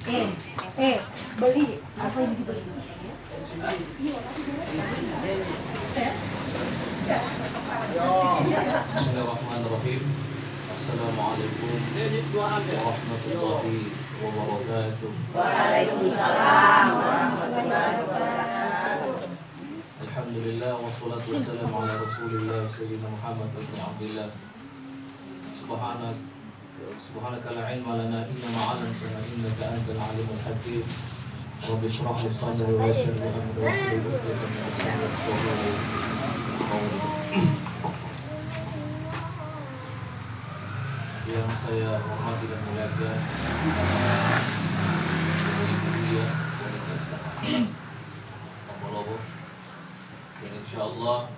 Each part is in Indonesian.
Beli apa yang dibeli? Bismillahirrahmanirrahim. Assalamualaikum warahmatullahi wabarakatuh. Waalaikumsalam warahmatullahi wabarakatuh. Alhamdulillah wassalatu wassalamu ala Rasulillah sayyidina Muhammad ibn Abdullah. Subhanaka la ilma lana illa ma 'allamtana innaka antal alimul hakim. Rabbi shrah li sadri wa yassir li amri wahlul 'uqdatam min lisani yafqahu qawli. Yang saya hormati dan muliakan ibu-ibu ya, wanita Islam, Apolobo, dan insyaallah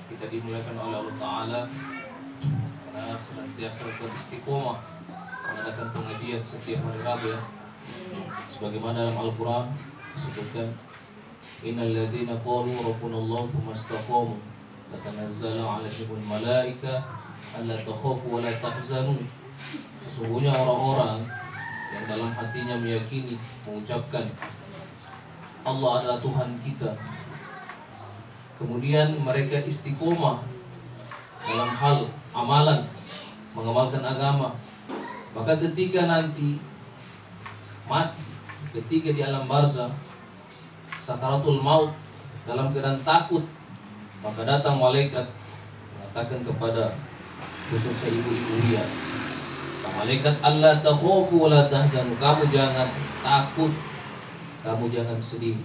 kita dimuliakan oleh Allah Ta'ala karena senantiasa beristiqomah mengadakan pengajian setiap hari Rabu ya. Sebagaimana dalam Al-Quran disebutkan, innal ladzina qalu rabbunallahu tsumma istaqamu tatanazzalu 'alaihimul malaika alla takhafu wa la tahzanu. Sesungguhnya orang-orang yang dalam hatinya meyakini, mengucapkan Allah adalah Tuhan kita, kemudian mereka istiqomah dalam hal amalan, mengamalkan agama, maka ketika nanti mati, ketika di alam barzah, sakaratul maut, dalam keadaan takut, maka datang malaikat mengatakan kepada khususnya ibu-ibu ria, malaikat Allah takhafu wa la tahzanu, kamu jangan takut, kamu jangan sedih.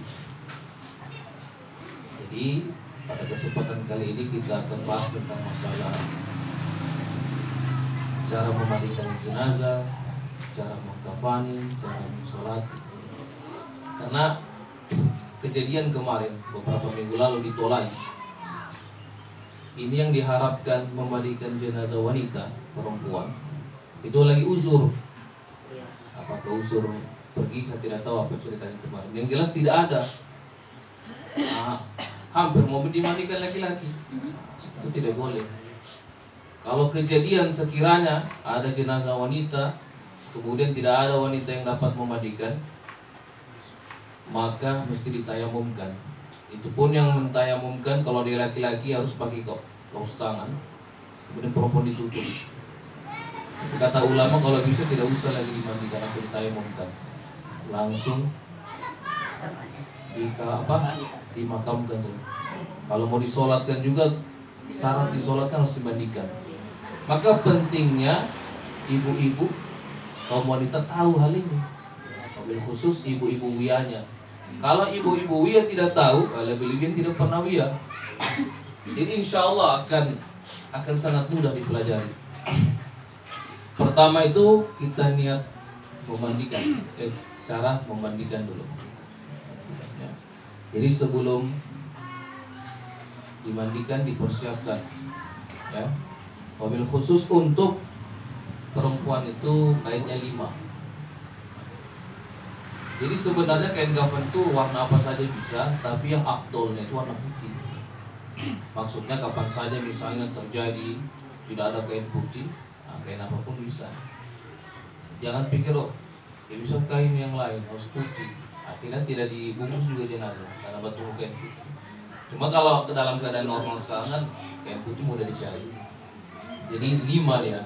Jadi pada kesempatan kali ini kita akan bahas tentang masalah cara memandikan jenazah, cara mengkafani, cara mensolat. Karena kejadian kemarin beberapa minggu lalu di Tolai, ini yang diharapkan memandikan jenazah wanita perempuan itu lagi uzur. Apakah uzur pergi, saya tidak tahu apa ceritanya kemarin. Yang jelas tidak ada. Hampir mau dimandikan laki-laki, itu tidak boleh. Kalau kejadian sekiranya ada jenazah wanita, kemudian tidak ada wanita yang dapat memandikan, maka mesti ditayamumkan. Itu pun yang mentayamumkan kalau dia laki-laki harus pakai kaos tangan, kemudian perempuan ditutup. Kata ulama kalau bisa tidak usah lagi dimandikan atau ditayamumkan, langsung dimakamkan. Kalau mau disolatkan juga, syarat disolatkan harus dimandikan. Maka pentingnya ibu-ibu kaum wanita tahu hal ini, wabil khusus ibu-ibu wiyanya. Kalau ibu-ibu wiyah tidak tahu, lebih-lebih yang tidak pernah wiyah, jadi insya Allah akan sangat mudah dipelajari. Pertama itu kita niat memandikan, cara memandikan dulu. Jadi sebelum dimandikan dipersiapkan, ya. Wabil khusus untuk perempuan itu kainnya 5. Jadi sebenarnya kain kafan itu warna apa saja bisa, tapi yang afdolnya itu warna putih. Maksudnya kapan saja misalnya terjadi tidak ada kain putih, kain apapun bisa. Jangan pikir ya bisa kain yang lain harus putih. Akhirnya tidak dibungkus juga jenazah karena batu kain putih. Cuma kalau ke dalam keadaan normal sekarang kan kain putih mudah dicari. Jadi 5 dia.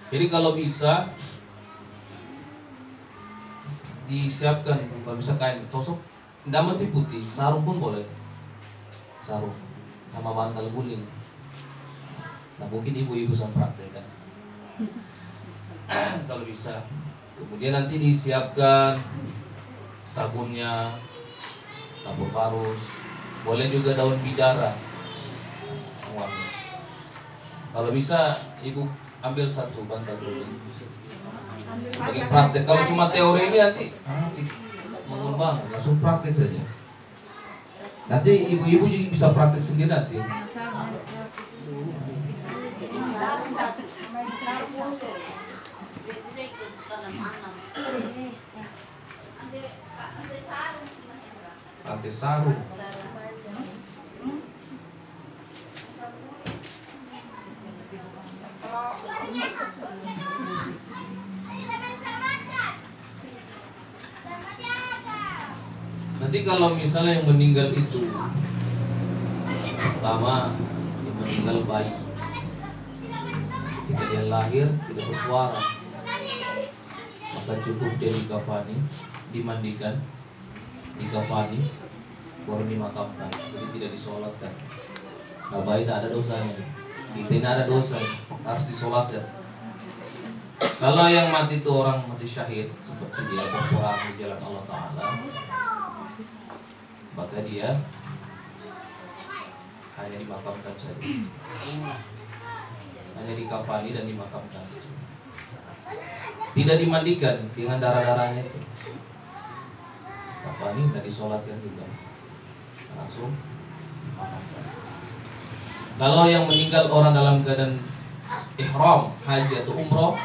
Jadi kalau bisa disiapkan, kalau bisa kain tosok, tidak mesti putih, sarung pun boleh. Sarung sama bantal guling. Nah mungkin ibu-ibu sama praktek kan. Kalau bisa. Kemudian nanti disiapkan sabunnya, tabur parus, boleh juga daun bidara. Kalau bisa ibu ambil 1 bantal guling sebagai praktek. Kalau cuma teori ini nanti mengembang, langsung praktek saja. Nanti ibu-ibu juga bisa praktek sendiri nanti. Rantai sarung. Nanti kalau misalnya yang meninggal itu pertama yang meninggal bayi, ketika dia lahir tidak bersuara, maka cukup dia dikafani, dimandikan, dikafani, baru dimakamkan. Jadi tidak disolatkan. Nah, bayi tidak ada dosanya. Kita ini ada dosa, harus disolatkan. Kalau yang mati itu orang mati syahid, seperti dia berperang di jalan Allah Ta'ala, maka dia hanya dimakamkan saja, hanya dikafani dan dimakamkan, tidak dimandikan dengan darah-darahnya itu. Kafani dan disolatkan juga, langsung dimakamkan. Kalau yang meninggal orang dalam keadaan ihram, haji atau umroh,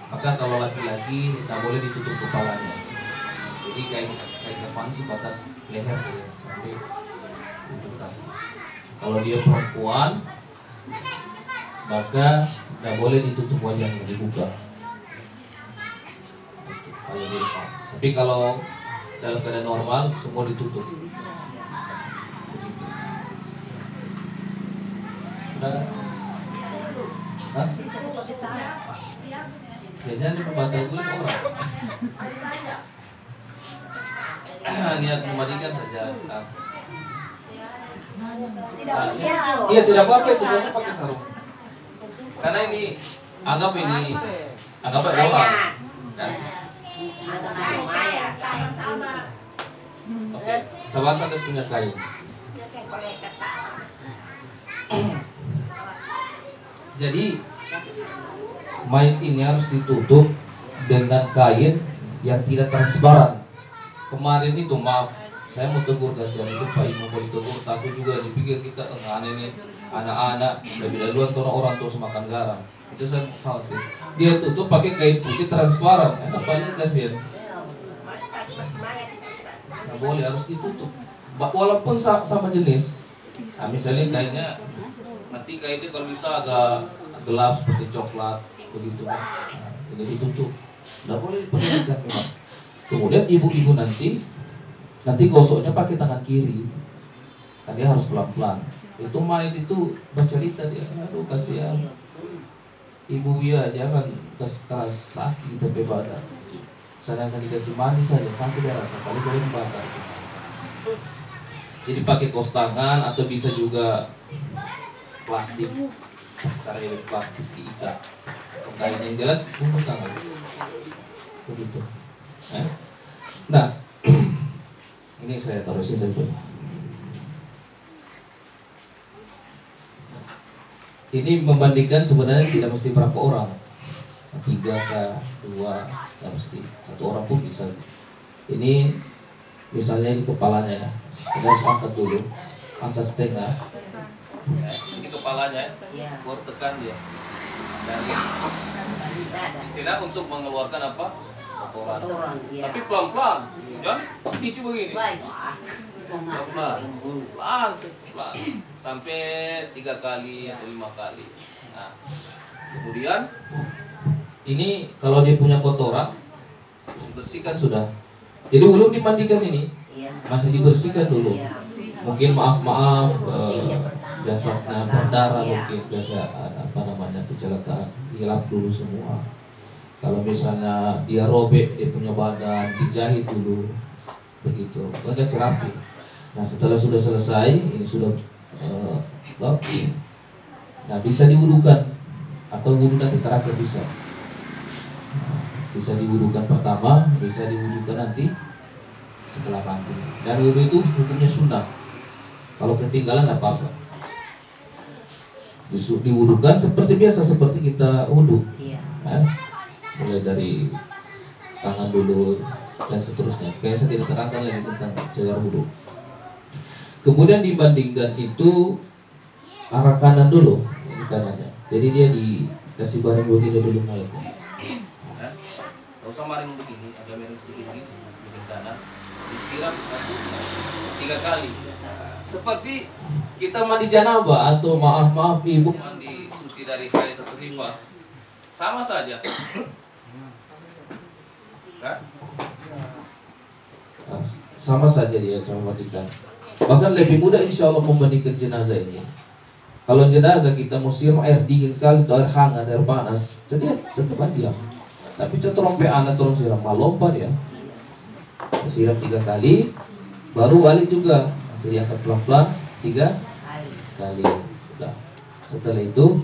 maka kalau laki-laki tidak boleh ditutup kepalanya. Jadi kain kafan sebatas leher dia sampai tutup kaki. Kalau dia perempuan, maka tidak boleh ditutup wajahnya, dibuka. Kalau dia ihram. Tapi kalau dalam keadaan normal semua ditutup. Udah? Hah? Ya jangan diperbatalkan orang. Niat memandikan saja. Iya tidak apa-apa itu biasa pakai sarung. Karena ini anggap doa. Kan? Oke, sahabat ada punya kain. Jadi mayat ini harus ditutup dengan kain yang tidak transparan. Kemarin itu maaf, saya mau tegur kasihan itu Pak Ibu mau ditegur, tapi juga dipikir kita aneh ini anak-anak lebih duluan orang tua semakan garam. Itu saya khawatir. Dia tutup pakai kain putih transparan, enak banget kasihan. Nggak boleh, harus ditutup. Walaupun sama jenis. Nah, misalnya kainnya nanti kainnya kalau bisa agak gelap seperti coklat begitu, nah, jadi ditutup, nggak boleh diperlihatkan memang. Kemudian ibu-ibu nanti gosoknya pakai tangan kiri, kan dia harus pelan-pelan. Itu mayat itu bercerita dia, aduh kasihan ibu ya, jangan keras sakit sampai badan. Sedangkan dikasih manis saja sakit dia rasa, kali boleh membakar. Jadi pakai kos tangan atau bisa juga plastik, secara plastik diikat. Kain yang jelas bungkus tangan, begitu. Nah, ini saya taruhin saja. Ini membandingkan sebenarnya tidak mesti berapa orang, 3 kah, 2, tidak mesti, 1 orang pun bisa. Ini misalnya ini kepalanya ya, kita harus angkat dulu, angkat setengah. Ini kepalanya, baru tekan dia. Dari istilah untuk mengeluarkan apa? Kotoran. Tapi pelan-pelan, jangan dici begini. Pelan-pelan, sampai 3 kali atau 5 kali. Nah, kemudian ini kalau dia punya kotoran, bersihkan sudah. Jadi belum dimandikan ini, masih dibersihkan dulu. Mungkin maaf jasadnya berdarah, mungkin biasa kecelakaan, hilap dulu semua. Kalau misalnya dia robek, dia punya badan, dijahit dulu, begitu. Kasih rapi. Nah setelah sudah selesai, ini sudah rapi. Nah bisa diwudukan atau wudu nanti terasa bisa. Bisa diwudukan pertama, bisa diwudukan nanti setelah mandi. Dan wudu itu hukumnya sunnah. Kalau ketinggalan apa-apa. Diwudukan seperti biasa, seperti kita wudu. Mulai dari tangan dulu dan seterusnya. Kayak saya tidak terangkan lagi tentang cara wudu. Kemudian dibandingkan itu arah kanan dulu, kanannya. Jadi dia dikasih baring begini dulu malamnya. Gak usah maring begini, agak miring sedikit di kanan. Disiram 3 kali. Seperti kita mandi janabah atau maaf ibu mandi suci dari haid atau nifas, sama saja. Kan? sama saja dia cara memandikan. Bahkan lebih mudah insya Allah memandikan jenazah ini. Kalau jenazah kita mau siram air dingin sekali atau air hangat, air panas, jadi tetap diam. Tapi contoh rompe anak terus siram malompan ya. Siram 3 kali, baru balik juga. Nanti diangkat pelan-pelan 3 kali. Nah, setelah itu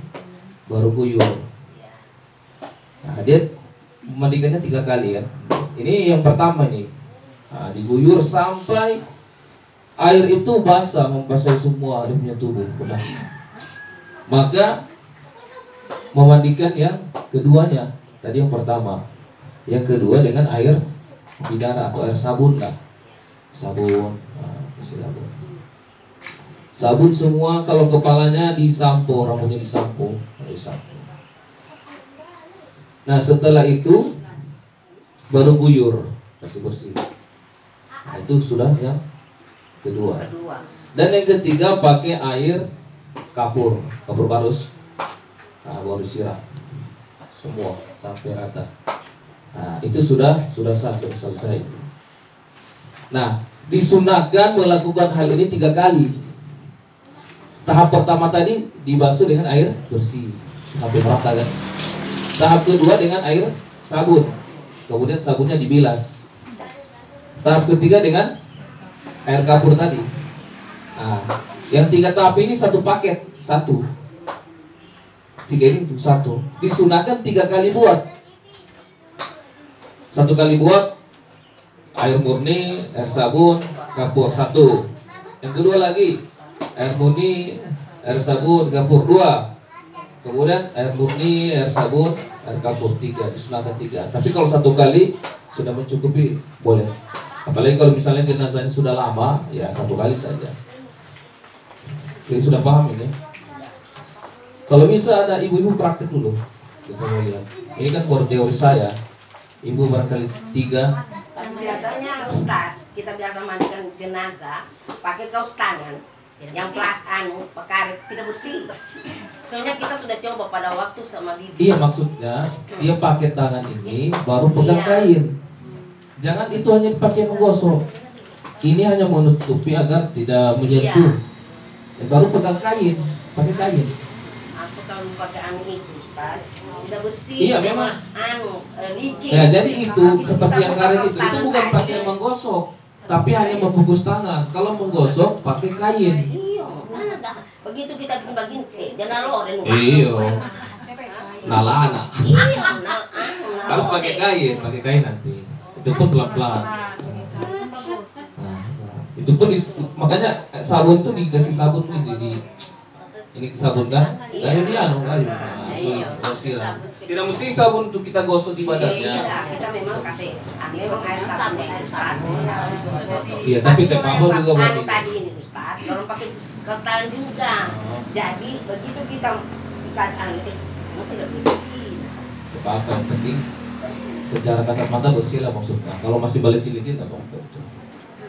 baru guyur. Nah, dia memandikannya 3 kali ya. Ini yang pertama nih. Nah, diguyur sampai air itu basah, membasahi semua dia punya tubuh. Udah. Maka memandikan yang keduanya. Tadi yang pertama. Yang kedua dengan air bidara atau air sabun lah. Sabun. Nah, sabun. Sabun semua, kalau kepalanya disampo, rambutnya disampo. Nah, setelah itu baru guyur, bersih-bersih. Nah, itu sudah yang kedua. Dan yang ketiga pakai air kapur barus. Nah, baru siram semua sampai rata. Nah, itu sudah selesai. Nah, disunahkan melakukan hal ini 3 kali. Tahap pertama tadi dibasuh dengan air bersih sampai merata kan. Tahap kedua dengan air sabun. Kemudian sabunnya dibilas. Tahap ketiga dengan air kapur tadi. Nah, yang 3 tahap ini satu paket, 1. 3 ini untuk 1. Disunahkan 3 kali buat. 1 kali buat air murni, air sabun, kapur 1. Yang kedua lagi air murni, air sabun, kapur 2. Kemudian air murni, air sabun, air kapur 3. Disunahkan 3. Tapi kalau 1 kali sudah mencukupi, boleh. Apalagi kalau misalnya jenazahnya sudah lama, ya 1 kali saja. Jadi sudah paham ini? Kalau bisa ada ibu-ibu praktek dulu. Kita mau lihat. Ini kan baru teori saya. Ibu barangkali 3. Biasanya Ustaz, kita biasa mandikan jenazah pakai kaos tangan. Yang pekaret tidak bersih. Soalnya kita sudah coba pada waktu sama bibi. Iya, maksudnya dia pakai tangan ini baru pegang kain. Jangan itu hanya dipakai menggosok. Ini hanya menutupi agar tidak menyentuh. Baru pegang kain, pakai kain. Aku kalau pakai itu Ustaz, tidak bersih. Iya, memang licin. Ya, jadi itu seperti yang karet itu bukan pakai menggosok, tapi hanya membungkus tangan. Kalau menggosok pakai kain. Iya, begitu kita bikin jangan loren. Iya. Nalana. Iya, Harus pakai kain nanti. Itu pun pelan-pelan. Nah, itu pun makanya sabun tuh dikasih sabun ini sabun kan? Kayak dia siram. Tidak mesti sabun untuk kita gosok di badannya. Kita memang kasih memang air sabun. Iya, tapi teh pabel juga boleh. Tadi ini Ustaz, kalau pakai kaos tangan juga. Jadi begitu kita dikasih angin, semua tidak bersih. Apa yang penting secara kasat mata bersih lah maksudnya. Kalau masih balik cilicin nggak apa-apa itu.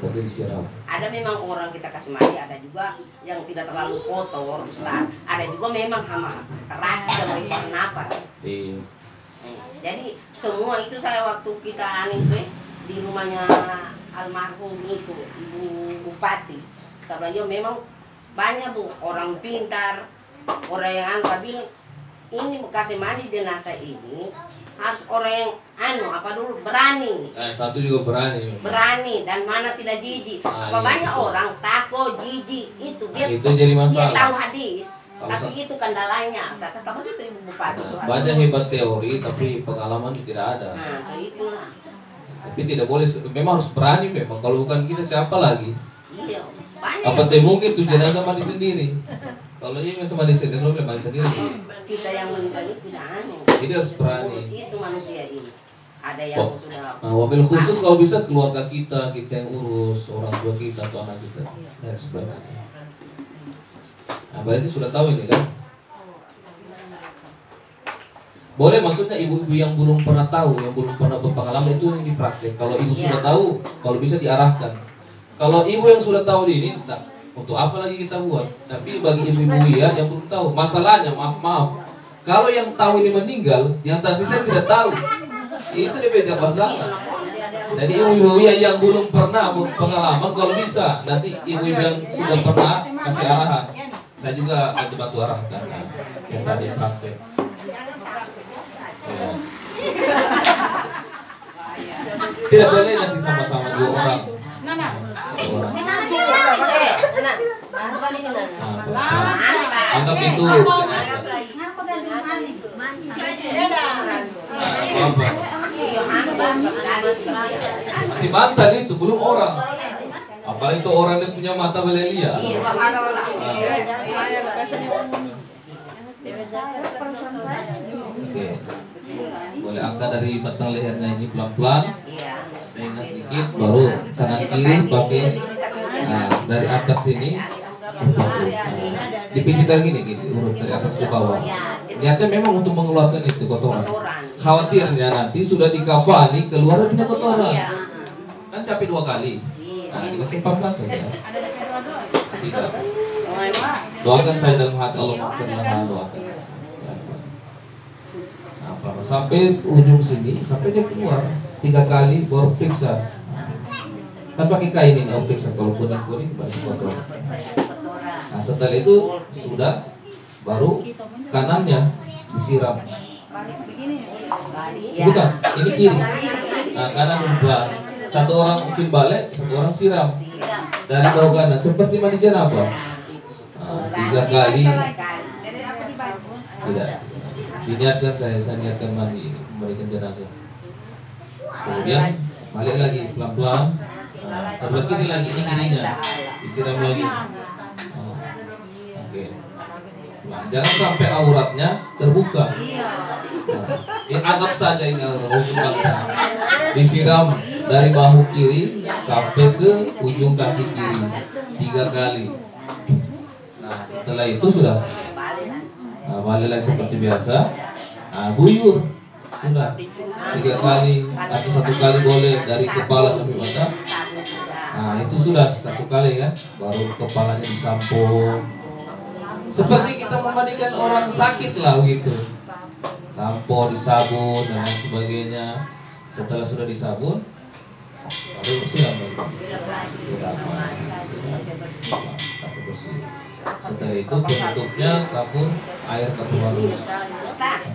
Berarti disiram. Ada memang orang kita kasih mandi, ada juga yang tidak terlalu kotor Ustaz. Ada juga memang hama racun atau kenapa. Iya. Jadi semua itu saya waktu kita itu di rumahnya almarhum itu Ibu Bupati. Sebenarnya memang banyak Bu orang pintar, orang yang bilang ini kasih mandi jenazah ini harus orang yang berani. Satu juga berani Dan mana tidak jijik. Iya, Banyak orang takut jijik itu itu jadi masalah. Dia tahu hadis. Tapi itu kendalanya. Saya kasih tahu itu Ibu Bupati. Banyak hebat teori tapi pengalaman tidak ada. Nah, so itulah. Tapi tidak boleh, memang harus berani memang. Kalau bukan kita siapa lagi? Iya, banyak. Apa mungkin tuh jenazah mandi sendiri? Kalau dia nggak mandi sendiri, kalau dia mandi sendiri. Kita yang meninggal itu tidak Jadi harus berani. Itu manusia ini. Ada yang sudah. Wabil khusus kalau bisa keluarga kita yang urus, orang tua kita atau anak kita. Ya sebenarnya. Nah, berarti sudah tahu ini kan? Boleh, maksudnya ibu-ibu yang belum pernah tahu, yang belum pernah berpengalaman itu yang dipraktek. Kalau ibu sudah tahu, kalau bisa diarahkan. Kalau ibu yang sudah tahu ini, untuk apa lagi kita buat? Tapi bagi ibu-ibu ya yang belum tahu, masalahnya maaf. Kalau yang tahu ini meninggal, yang tersisa tidak tahu. Itu dia beda masalah. Jadi ibu-ibu yang belum pernah pengalaman, kalau bisa nanti ibu-ibu yang sudah pernah kasih arahan. Saya juga bantu arahkan yang tadi praktek. Ya. Tidak boleh nanti sama-sama 2 orang. Anggap itu masih mantan itu, belum orang. Apalagi itu orang yang punya mata belelia. Oke. Boleh angkat dari batang lehernya ini pelan-pelan. Setengah sedikit, baru kanan kiri pakai. Nah, dari atas ini dipijit lagi gini, urut dari atas ke bawah. Niatnya memang untuk mengeluarkan itu kotoran. Khawatirnya nanti sudah dikafani keluar punya kotoran. Kan capek 2 kali. Nah, dikasih pelan saja. Tidak. Doakan saya dalam hati Allah, maafkanlah, doakan. Nah, sampai ujung sini, sampai dia keluar 3 kali baru periksa. Kan pakai kain ini, periksa kalau kuning-kuning banyak kotor. Nah, setelah itu sudah baru kanannya disiram. Bukan, ini kiri. Nah, kanan pelan. Satu orang mungkin balik, satu orang siram dari bawah kanan seperti mandi janabah. 3 kali. Tidak. Diniatkan saya niatkan mandi, memberikan jenazah. Kemudian balik lagi pelan-pelan. Sebelah kiri lagi, ini kirinya disiram lagi. Oke. Jangan sampai auratnya terbuka. Anggap saja ini aurat. Disiram dari bahu kiri sampai ke ujung kaki kiri 3 kali. Nah, setelah itu sudah balik lagi seperti biasa. Nah, guyur sudah 3 kali atau 1 kali boleh dari kepala sampai mata. Nah, itu sudah 1 kali kan, baru kepalanya disampo. Seperti kita memandikan orang sakit lah begitu. Sampo, disabun dan lain sebagainya. Setelah sudah disabun, baru siram lagi. Kasih bersih. Setelah itu penutupnya kapur air kapur halus.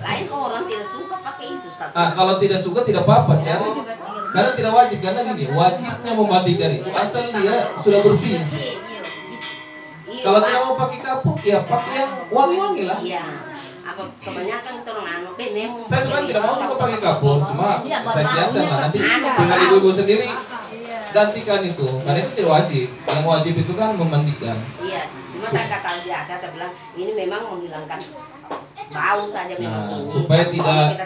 Lain orang tidak suka pakai itu. Kalau tidak suka tidak apa-apa, cari. Karena tidak wajib, karena gini, wajibnya memandikan itu asal dia sudah bersih. Kalau tidak mau pakai kapur, ya pakai yang wangi-wangi lah. Iya. Apa kebanyakan orang nemu. Saya sebenarnya tidak mau juga pakai kapur, cuma saya kiaskan lah nanti tinggal ibu-ibu sendiri gantikan itu, karena itu tidak wajib. Yang wajib itu kan memandikan. Iya, cuma saya kasar biasa, saya bilang ini memang menghilangkan bau saja memang ini. Supaya tidak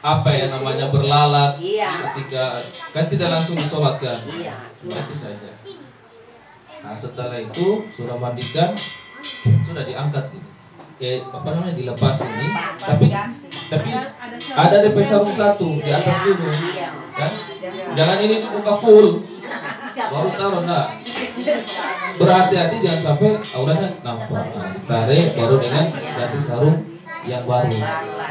apa ya namanya berlalat. Iya. Ketika kan tidak langsung disolatkan. Iya. Itu saja. Nah, setelah itu sudah mandikan, sudah diangkat ini. Apa namanya, dilepas ini, tapi ada DP sarung 1 di atas dulu, kan? Jangan ini dibuka full, baru taruh enggak. Berhati-hati jangan sampai auratnya nampak. Nah, tarik baru dengan ganti sarung yang baru.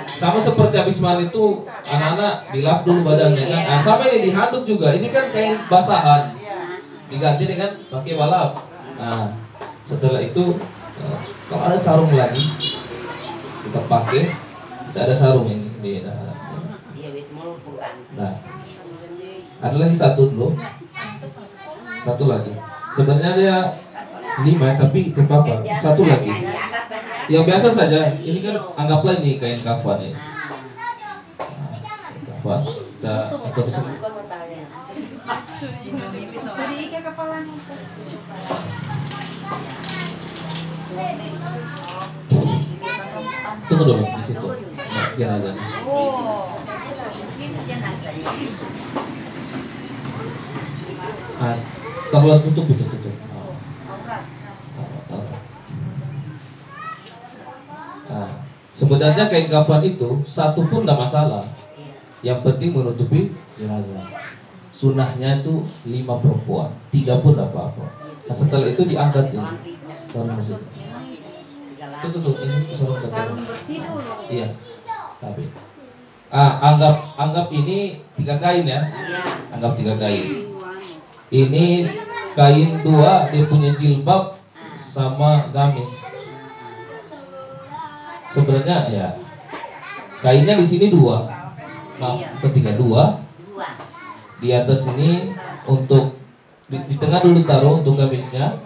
Sama seperti habis mandi itu anak-anak dilap dulu badannya kan. Nah, sampai ini dihanduk juga. Ini kan kain basahan, diganti dengan pakai balap. Nah, setelah itu kalau ada sarung lagi kita pakai, ada sarung ini. Nah, ada lagi 1 dulu, 1 lagi. Sebenarnya dia 5 tapi apa? 1 lagi. Yang biasa saja. Ini kan anggaplah ini kain kafan ini. Kafan. Kita atau bisa. Tunggu dulu di situ. Jenazahnya. Kamu tutup. Sebenarnya kain kafan itu 1 pun tidak masalah. Yang penting menutupi jenazah. Sunnahnya itu 5 perempuan, 3 pun tidak apa-apa. Nah, setelah itu diangkat ini. Tutup ini sarung bersih dulu. Iya. Tapi anggap ini 3 kain ya. anggap 3 kain. Ini kain 2, dia punya jilbab sama gamis. Sebenarnya ya kainnya di sini 2. Nah, ketiga 2. Di atas ini untuk di tengah dulu taruh untuk gamisnya.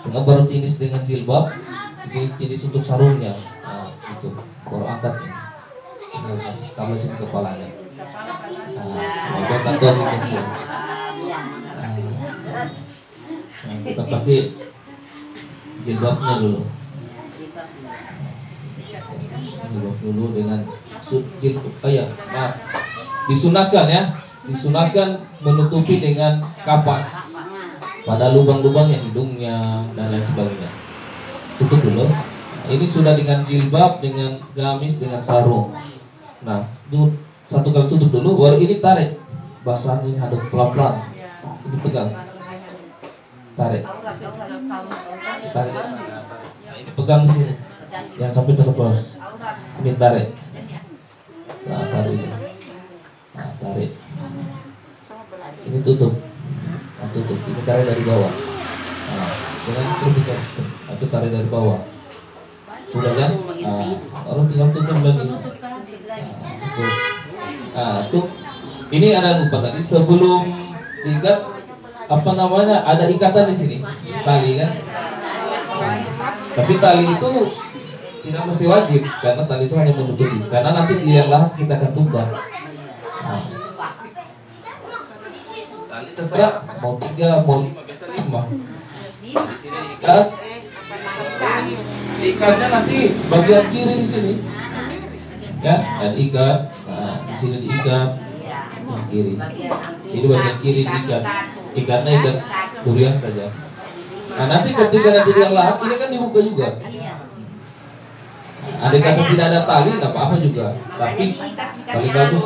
Tengah baru tinis dengan jilbab. Di sini tinis untuk sarungnya. Nah, itu baru angkat nih. Taruh sini kepalanya. Nah, kantor di sini. Nah, kita pakai jilbabnya dulu. Jilbab dulu dengan disunahkan ya, disunahkan menutupi dengan kapas pada lubang-lubangnya, hidungnya dan lain sebagainya. Tutup dulu. Ini sudah dengan jilbab, dengan gamis, dengan sarung. Nah, itu satu kali tutup dulu, baru ini tarik. Basahan ini hadap pelan-pelan. Ini pegang. Tarik. Tarik. Nah, ini pegang di sini. Jangan sampai terlepas. Ini tarik. Nah, tarik ini. Nah, tarik. Ini tutup. Nah, tutup. Ini tarik dari bawah. Nah, dengan terbuka. Itu tarik dari bawah. Sudah kan? Nah, baru tinggal tutup lagi. Nah, tuh. Ini ada lupa tadi sebelum diikat apa namanya, ada ikatan di sini, tali kan? Tapi tali itu tidak mesti wajib karena tali itu hanya menutupi. Karena nanti di yang lahat kita akan buka. Nah, tali terserah mau 3, mau 5, biasa 5. Di sini diikat. Diikatnya nanti bagian kiri di sini. Ya, dan ikat. Nah, di sini diikat. Yang kiri. Jadi bagian kiri diikat. Ikatnya ikat durian saja. Nah, nanti ketika nanti yang lahat ini kan dibuka juga. Ada kata tidak ada tali, nggak apa-apa juga. Tapi paling bagus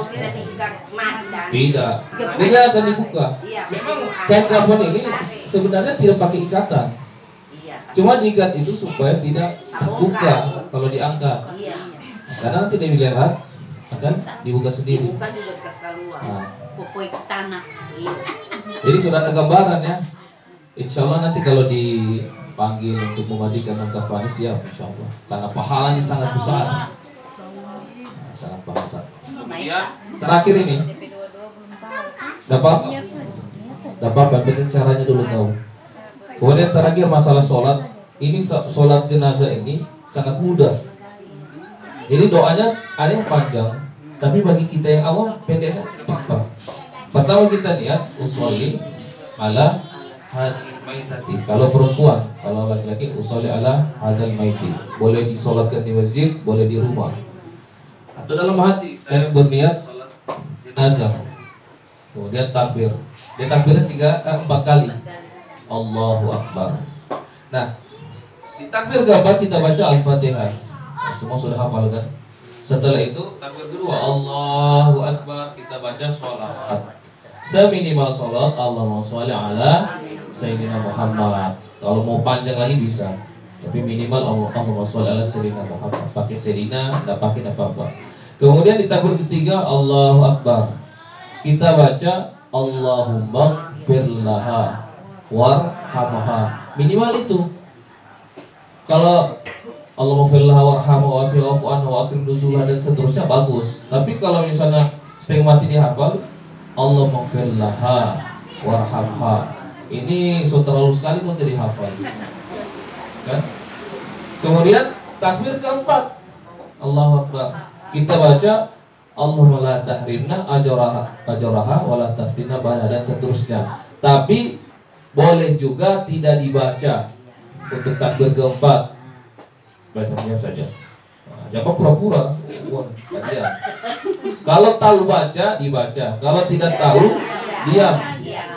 tidak. Dia akan dibuka. Memang kain kafan ini sebenarnya tidak pakai ikatan. Cuma diikat itu supaya tidak terbuka kalau diangkat. Karena nanti dia lihat akan dibuka sendiri. Nah. Jadi sudah ada gambaran ya. Insya Allah nanti kalau dipanggil untuk memandikan kafan siap insya Allah. Karena pahalanya sangat besar. Nah, sangat besar. Kemudian terakhir ini, dapat penting caranya dulu tahu. Kemudian terakhir masalah sholat. Ini sholat jenazah ini sangat mudah. Jadi doanya ada yang panjang, tapi bagi kita yang awam pendek saja. Pertama kita lihat usolli ala hadil maitati. Kalau perempuan, kalau laki-laki usolli ala hadil maiti. Boleh disolatkan di masjid, boleh di rumah. Atau dalam hati saya berniat salat jenazah. Kemudian takbir. Dia takbirnya 4 kali. Allahu Akbar. Nah, di takbir keempat kita baca Al-Fatihah. Nah, semua sudah hafal kan? Setelah itu takbir kedua Allahu Akbar, kita baca sholawat. Seminimal sholat Allahumma sholli ala Sayyidina Muhammad. Kalau mau panjang lagi bisa, tapi minimal Allahumma sholli ala Sayyidina Muhammad. Pakai Sayyidina, tidak pakai apa-apa. Kemudian di takbir ketiga Allahu Akbar, kita baca Allahumma firlaha warhamha. Minimal itu. Kalau Allahumma firlaha warhamha wa'afu anha wa akrim nuzulha dan seterusnya bagus. Tapi kalau misalnya setengah mati dihafal Allahumma firlaha warhamha, ini terlalu sekali kalau tidak dihafal kan? Kemudian takbir keempat Allahu Akbar, kita baca Allahumma la tahrimna ajraha wa la taftina ba'da dan seterusnya. Tapi boleh juga tidak dibaca untuk takbir keempat, bacanya saja. Nah, jangan pura-pura. Kalau tahu baca dibaca, kalau tidak tahu diam.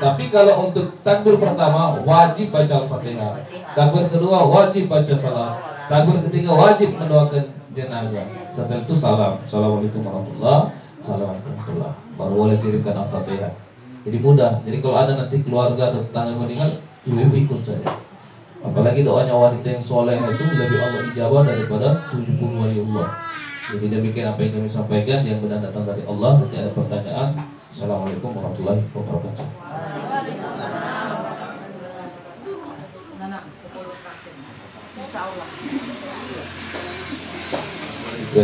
Tapi kalau untuk takbir pertama wajib baca Al-Fatihah, takbir kedua wajib baca salam, takbir ketiga wajib mendoakan jenazah. Setelah itu salam, assalamualaikum warahmatullahi wabarakatuh. Baru boleh kirimkan Al-Fatihah. Jadi mudah. Jadi kalau ada nanti keluarga atau tetangga meninggal, ibu-ibu ikut saja. Apalagi doanya wanita yang soleh itu lebih Allah ijabah daripada 70 waliullah. Jadi demikian apa yang kami sampaikan, yang benar datang dari Allah. Nanti ada pertanyaan. Assalamualaikum warahmatullahi wabarakatuh. warahmatullahi wabarakatuh. Oke,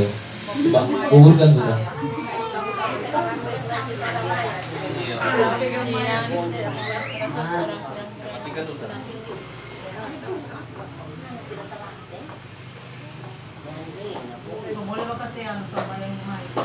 Pak, kuburkan sudah. Boleh ba kasi ano sa maling mahal?